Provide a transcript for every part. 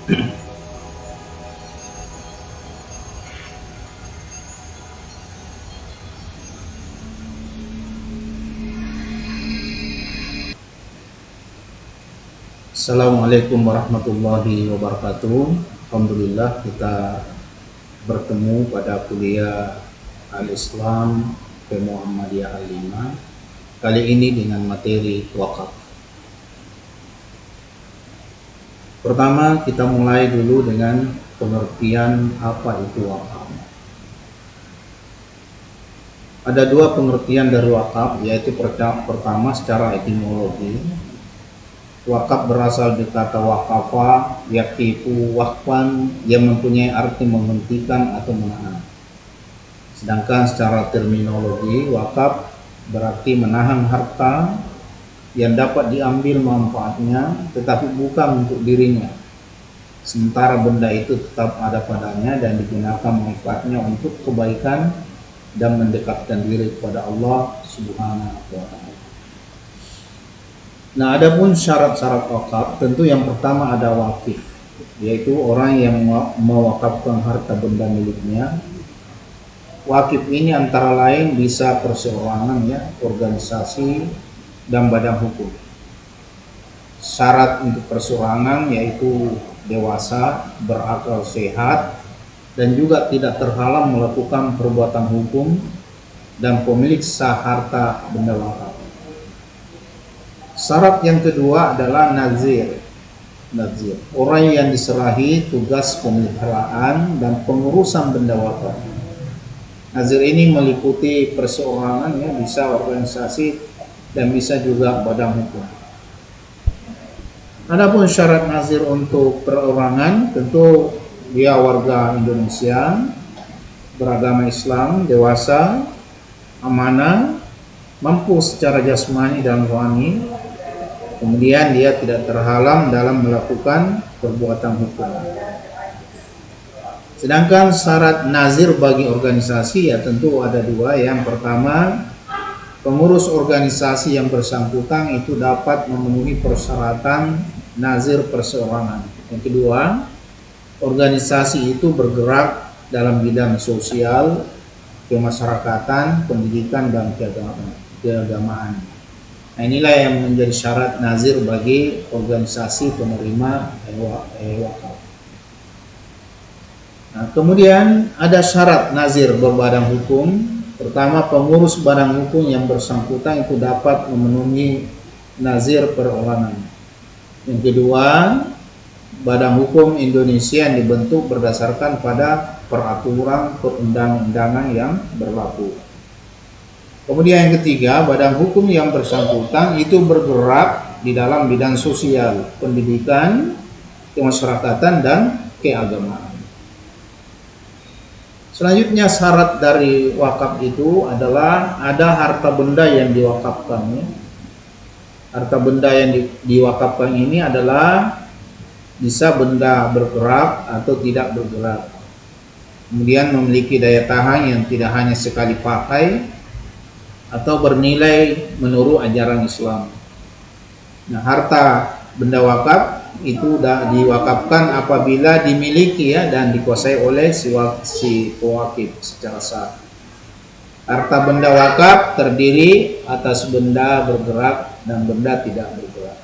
Assalamualaikum warahmatullahi wabarakatuh. Alhamdulillah kita bertemu pada kuliah Al-Islam Muhammadiyah Al-5, kali ini dengan materi wakaf. Pertama kita mulai dulu dengan pengertian apa itu wakaf. Ada dua pengertian dari wakaf, yaitu pertama secara etimologi. Wakaf berasal dari kata waqafa, yaqifu waqfan, yang mempunyai arti menghentikan atau menahan. Sedangkan secara terminologi, wakaf berarti menahan harta yang dapat diambil manfaatnya tetapi bukan untuk dirinya, sementara benda itu tetap ada padanya dan digunakan manfaatnya untuk kebaikan dan mendekatkan diri kepada Allah Subhanahu wa ta'ala. Nah, adapun syarat-syarat wakaf, tentu yang pertama ada wakif, yaitu orang yang mewakafkan harta benda miliknya. Wakif ini antara lain bisa perseorangan, ya, organisasi, dan badan hukum. Syarat untuk perseorangan yaitu dewasa, berakal sehat, dan juga tidak terhalang melakukan perbuatan hukum, dan pemilik sah harta benda wakaf. Syarat yang kedua adalah nazir. Orang yang diserahi tugas pemeliharaan dan pengurusan benda wakaf. Nazir ini meliputi perseorangan, ya, bisa organisasi dan bisa juga badan hukum. Adapun syarat nazir untuk perorangan, tentu dia warga Indonesia, beragama Islam, dewasa, amanah, mampu secara jasmani dan rohani, kemudian dia tidak terhalang dalam melakukan perbuatan hukum. Sedangkan syarat nazir bagi organisasi, ya, tentu ada dua. Yang pertama, pengurus organisasi yang bersangkutan itu dapat memenuhi persyaratan nazir perseorangan. Yang kedua, organisasi itu bergerak dalam bidang sosial, kemasyarakatan, pendidikan, dan keagamaan. Nah, inilah yang menjadi syarat nazir bagi organisasi penerima wakaf. Nah, kemudian ada syarat nazir berbadan hukum. Pertama, pengurus badan hukum yang bersangkutan itu dapat memenuhi nazir perorangan. Yang kedua, badan hukum Indonesia yang dibentuk berdasarkan pada peraturan perundang-undangan yang berlaku. Kemudian yang ketiga, badan hukum yang bersangkutan itu bergerak di dalam bidang sosial, pendidikan, kemasyarakatan, dan keagamaan. Selanjutnya syarat dari wakaf itu adalah ada harta benda yang diwakafkan. Harta benda yang diwakafkan ini adalah bisa benda bergerak atau tidak bergerak. Kemudian memiliki daya tahan yang tidak hanya sekali pakai atau bernilai menurut ajaran Islam. Nah, harta benda wakaf itu diwakafkan apabila dimiliki, ya, dan dikuasai oleh si pewakif secara sah. Harta benda wakaf terdiri atas benda bergerak dan benda tidak bergerak.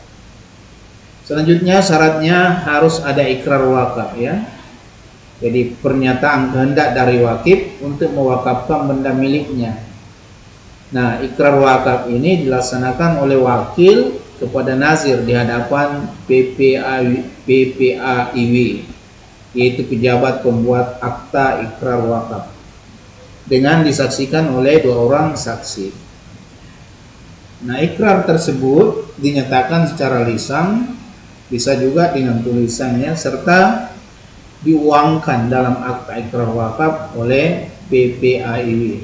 Selanjutnya syaratnya harus ada ikrar wakaf, ya. Jadi pernyataan kehendak dari wakif untuk mewakafkan benda miliknya. Nah, ikrar wakaf ini dilaksanakan oleh wakil kepada nazir di hadapan PPAIW, yaitu pejabat pembuat akta ikrar wakaf, dengan disaksikan oleh 2 orang saksi. Nah, ikrar tersebut dinyatakan secara lisan, bisa juga dengan tulisannya, serta diuangkan dalam akta ikrar wakaf oleh PPAIW.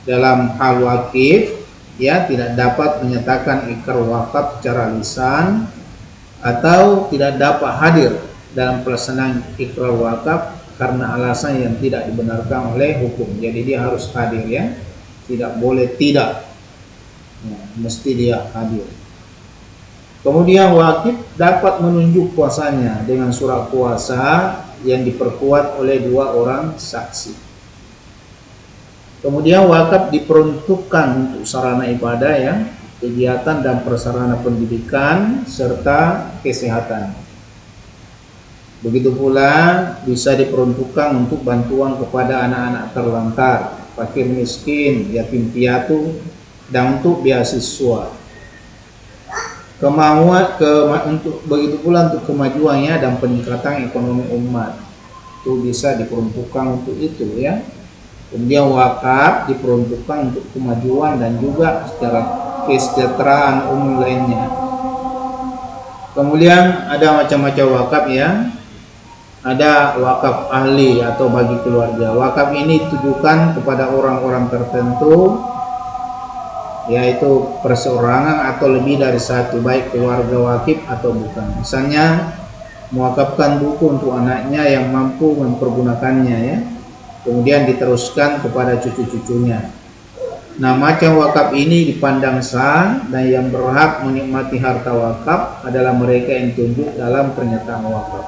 Dalam hal wakif, ya, tidak dapat menyatakan ikrar wakaf secara lisan atau tidak dapat hadir dalam pelaksanaan ikrar wakaf karena alasan yang tidak dibenarkan oleh hukum. Jadi dia harus hadir, ya, tidak boleh tidak, ya, mesti dia hadir. Kemudian wakif dapat menunjuk kuasanya dengan surat kuasa yang diperkuat oleh 2 orang saksi. Kemudian wakaf diperuntukkan untuk sarana ibadah ya, kegiatan dan prasarana pendidikan serta kesehatan. Begitu pula bisa diperuntukkan untuk bantuan kepada anak-anak terlantar, fakir miskin, yatim piatu, dan untuk beasiswa. Begitu pula untuk kemajuannya dan peningkatan ekonomi umat, itu bisa diperuntukkan untuk itu ya. Kemudian wakaf diperuntukkan untuk kemajuan dan juga secara kesejahteraan umum lainnya. Kemudian ada macam-macam wakaf ya. Ada wakaf ahli atau bagi keluarga. Wakaf ini ditujukan kepada orang-orang tertentu, yaitu perseorangan atau lebih dari satu, baik keluarga wakif atau bukan. Misalnya mewakafkan buku untuk anaknya yang mampu mempergunakannya ya, kemudian diteruskan kepada cucu-cucunya. Nah, macam wakaf ini dipandang sah, dan yang berhak menikmati harta wakaf adalah mereka yang tunjuk dalam pernyataan wakaf.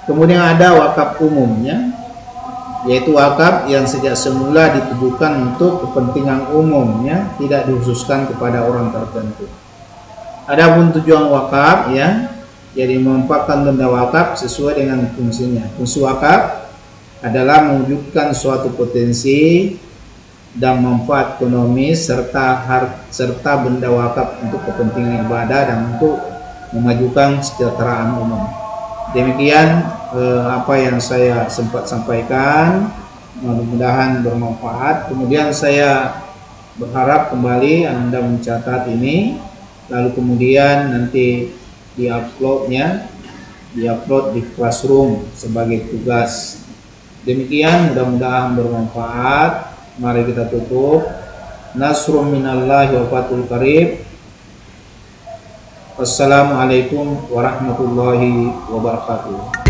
Kemudian ada wakaf umumnya, yaitu wakaf yang sejak semula ditujukan untuk kepentingan umumnya, tidak dikhususkan kepada orang tertentu. Adapun tujuan wakaf ya, jadi menempatkan benda wakaf sesuai dengan fungsinya. Fungsi wakaf adalah mewujudkan suatu potensi dan manfaat ekonomis serta benda wakaf untuk kepentingan ibadah dan untuk memajukan kesejahteraan umum. Demikian apa yang saya sempat sampaikan, mudah-mudahan bermanfaat. Kemudian saya berharap kembali Anda mencatat ini, lalu kemudian nanti diupload di Classroom sebagai tugas. Demikian, mudah-mudahan bermanfaat. Mari kita tutup. Nasrum minallahi wa fathul qarib. Wassalamualaikum warahmatullahi wabarakatuh.